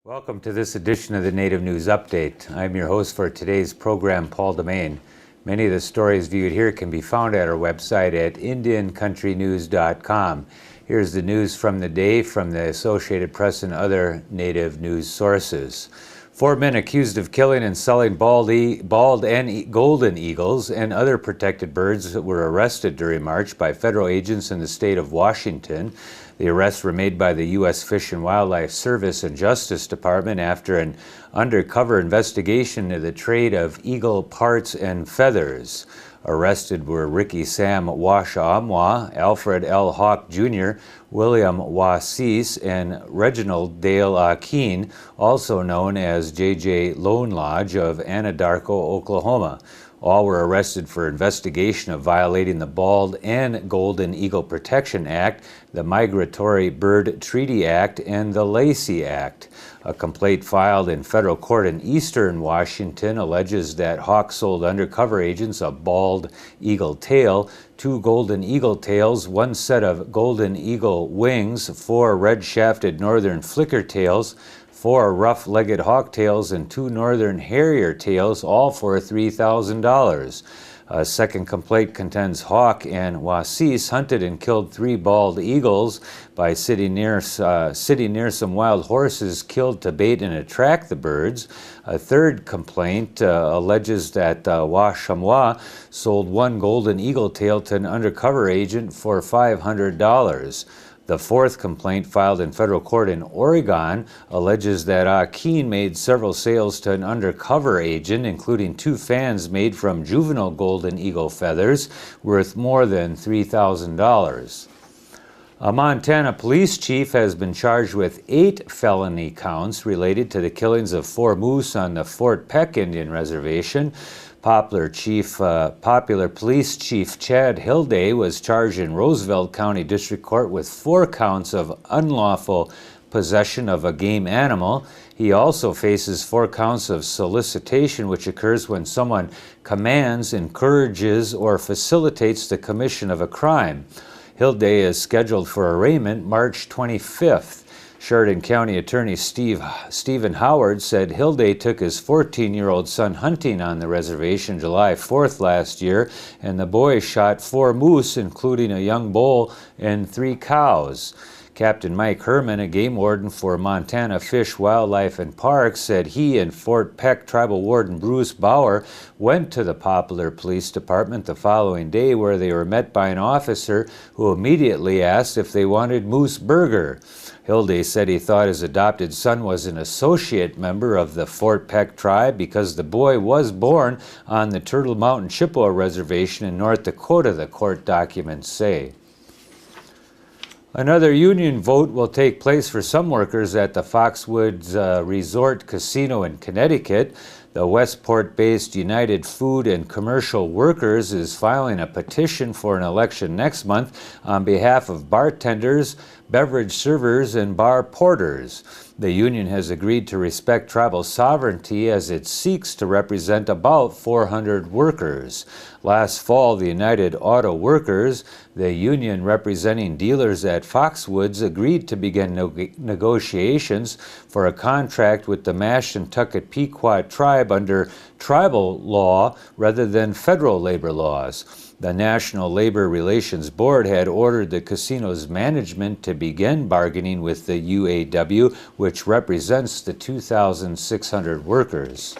Welcome to this edition of the Native News Update. I'm your host for today's program, Paul DeMain. Many of the stories viewed here can be found at our website at indiancountrynews.com. Here's the news from the day from the Associated Press and other Native news sources. 4 men accused of killing and selling bald and golden eagles and other protected birds were arrested during March by federal agents in the state of Washington. The arrests were made by the U.S. Fish and Wildlife Service and Justice Department after an undercover investigation into the trade of eagle parts and feathers. Arrested were Ricky Sam Washaamwa, Alfred L. Hawk Jr., William Wasis, and Reginald Dale Akeen, also known as J.J. Lone Lodge of Anadarko, Oklahoma. All were arrested for investigation of violating the Bald and Golden Eagle Protection Act, the Migratory Bird Treaty Act, and the Lacey Act. A complaint filed in federal court in eastern Washington alleges that Hawk sold undercover agents a bald eagle tail, 2 golden eagle tails, 1 set of golden eagle wings, 4 red-shafted northern flicker tails, 4 rough-legged hawktails, and 2 northern harrier tails, all for $3,000. A second complaint contends Hawk and Wasis hunted and killed 3 bald eagles by sitting near some wild horses killed to bait and attract the birds. A third complaint alleges that Washaamwa sold 1 golden eagle tail to an undercover agent for $500. The fourth complaint, filed in federal court in Oregon, alleges that Akeen made several sales to an undercover agent, including 2 fans made from juvenile golden eagle feathers, worth more than $3,000. A Montana police chief has been charged with 8 felony counts related to the killings of 4 moose on the Fort Peck Indian Reservation. Popular Police Chief Chad Hilday was charged in Roosevelt County District Court with 4 counts of unlawful possession of a game animal. He also faces 4 counts of solicitation, which occurs when someone commands, encourages, or facilitates the commission of a crime. Hilday is scheduled for arraignment March 25th. Sheridan County Attorney Stephen Howard said Hilday took his 14-year-old son hunting on the reservation July 4th last year, and the boy shot 4 moose, including a young bull and 3 cows. Captain Mike Herman, a game warden for Montana Fish, Wildlife, and Parks, said he and Fort Peck Tribal Warden Bruce Bauer went to the Popular Police Department the following day, where they were met by an officer who immediately asked if they wanted moose burger. Hilday said he thought his adopted son was an associate member of the Fort Peck tribe because the boy was born on the Turtle Mountain Chippewa Reservation in North Dakota, the court documents say. Another union vote will take place for some workers at the Foxwoods Resort Casino in Connecticut. The Westport-based United Food and Commercial Workers is filing a petition for an election next month on behalf of bartenders, beverage servers, and bar porters. The union has agreed to respect tribal sovereignty as it seeks to represent about 400 workers. Last fall, the United Auto Workers, the union representing dealers at Foxwoods, agreed to begin negotiations for a contract with the Mashantucket Pequot tribe under tribal law rather than federal labor laws. The National Labor Relations Board had ordered the casino's management to begin bargaining with the UAW, which represents the 2,600 workers.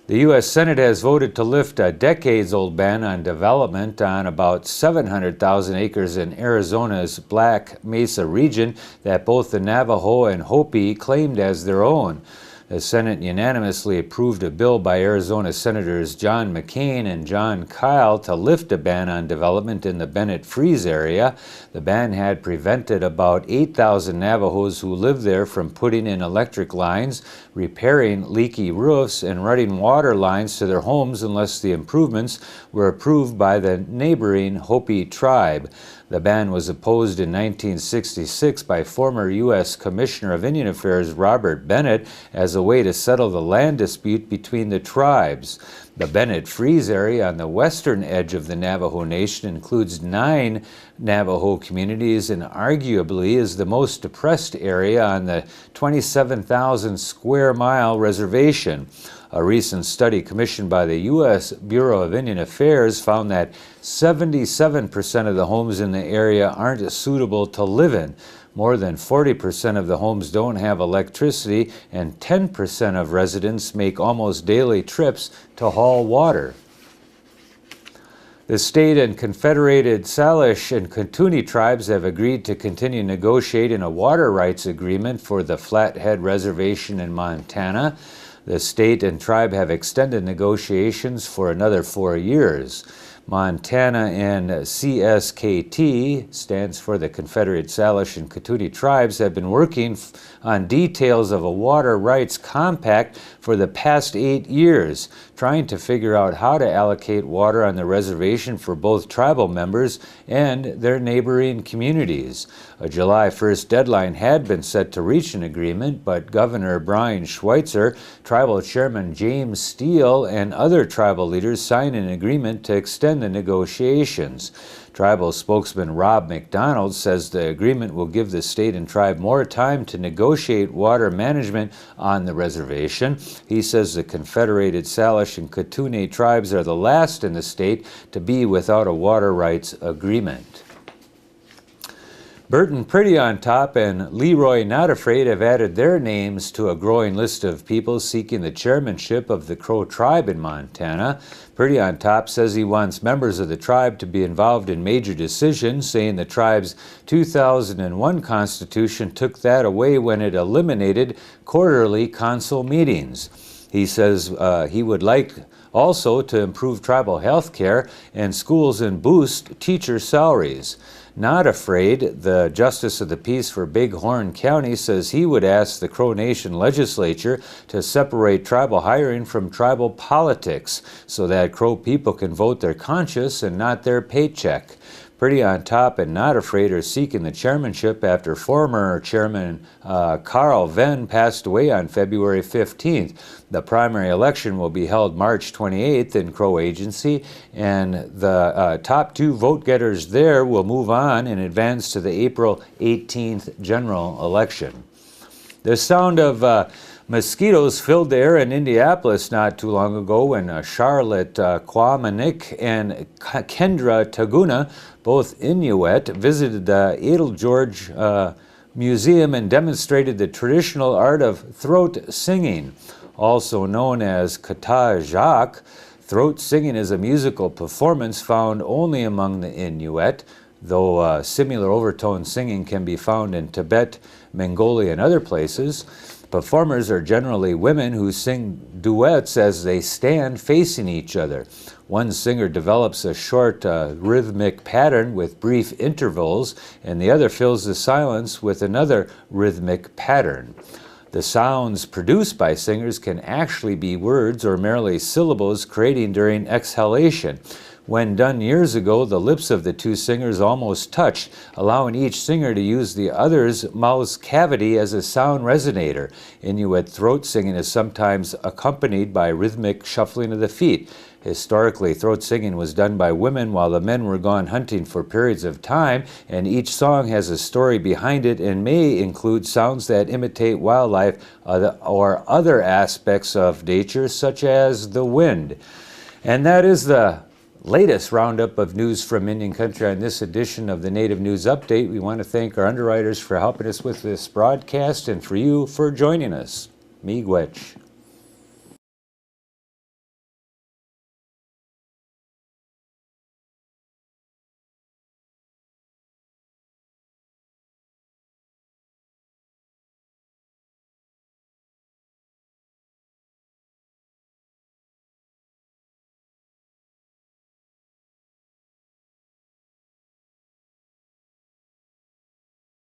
The U.S. Senate has voted to lift a decades-old ban on development on about 700,000 acres in Arizona's Black Mesa region that both the Navajo and Hopi claimed as their own. The Senate unanimously approved a bill by Arizona Senators John McCain and John Kyle to lift a ban on development in the Bennet Freeze area. The ban had prevented about 8,000 Navajos who live there from putting in electric lines, repairing leaky roofs, and running water lines to their homes unless the improvements were approved by the neighboring Hopi tribe. The ban was opposed in 1966 by former U.S. Commissioner of Indian Affairs Robert Bennet as a way to settle the land dispute between the tribes. The Bennet Freeze area on the western edge of the Navajo Nation includes 9 Navajo communities and arguably is the most depressed area on the 27,000 square mile reservation. A recent study commissioned by the U.S. Bureau of Indian Affairs found that 77% of the homes in the area aren't suitable to live in. More than 40% of the homes don't have electricity, and 10% of residents make almost daily trips to haul water. The state and Confederated Salish and Kootenai tribes have agreed to continue negotiating a water rights agreement for the Flathead Reservation in Montana. The state and tribe have extended negotiations for another 4 years. Montana and CSKT, stands for the Confederate Salish and Kootenai Tribes, have been working on details of a water rights compact for the past 8 years, trying to figure out how to allocate water on the reservation for both tribal members and their neighboring communities. A July 1st deadline had been set to reach an agreement, but Governor Brian Schweitzer, Tribal Chairman James Steele, and other tribal leaders signed an agreement to extend the negotiations. Tribal spokesman Rob McDonald says the agreement will give the state and tribe more time to negotiate water management on the reservation. He says the Confederated Salish and Kootenai tribes are the last in the state to be without a water rights agreement. Burton Pretty on Top and Leroy Not Afraid have added their names to a growing list of people seeking the chairmanship of the Crow tribe in Montana. Pretty on Top says he wants members of the tribe to be involved in major decisions, saying the tribe's 2001 constitution took that away when it eliminated quarterly council meetings. He says he would like also to improve tribal health care and schools and boost teacher salaries. Not Afraid, the Justice of the Peace for Bighorn County, says he would ask the Crow Nation legislature to separate tribal hiring from tribal politics so that Crow people can vote their conscience and not their paycheck. Pretty on Top and Not Afraid are seeking the chairmanship after former chairman Carl Venn passed away on February 15th. The primary election will be held March 28th in Crow Agency, and the top 2 vote-getters there will move on in advance to the April 18th general election. The sound of mosquitoes filled the air in Indianapolis not too long ago when Charlotte Kwamanik and Kendra Taguna, both Inuit, visited the Edelgeorge Museum and demonstrated the traditional art of throat singing. Also known as katajak, throat singing is a musical performance found only among the Inuit, though similar overtone singing can be found in Tibet, Mongolia, and other places. Performers are generally women who sing duets as they stand facing each other. One singer develops a short rhythmic pattern with brief intervals, and the other fills the silence with another rhythmic pattern. The sounds produced by singers can actually be words or merely syllables creating during exhalation. When done years ago, the lips of the 2 singers almost touched, allowing each singer to use the other's mouth's cavity as a sound resonator. Inuit throat singing is sometimes accompanied by rhythmic shuffling of the feet. Historically, throat singing was done by women while the men were gone hunting for periods of time, and each song has a story behind it and may include sounds that imitate wildlife or other aspects of nature, such as the wind. And that is the latest roundup of news from Indian Country on this edition of the Native News Update. We want to thank our underwriters for helping us with this broadcast and for you for joining us. Miigwech.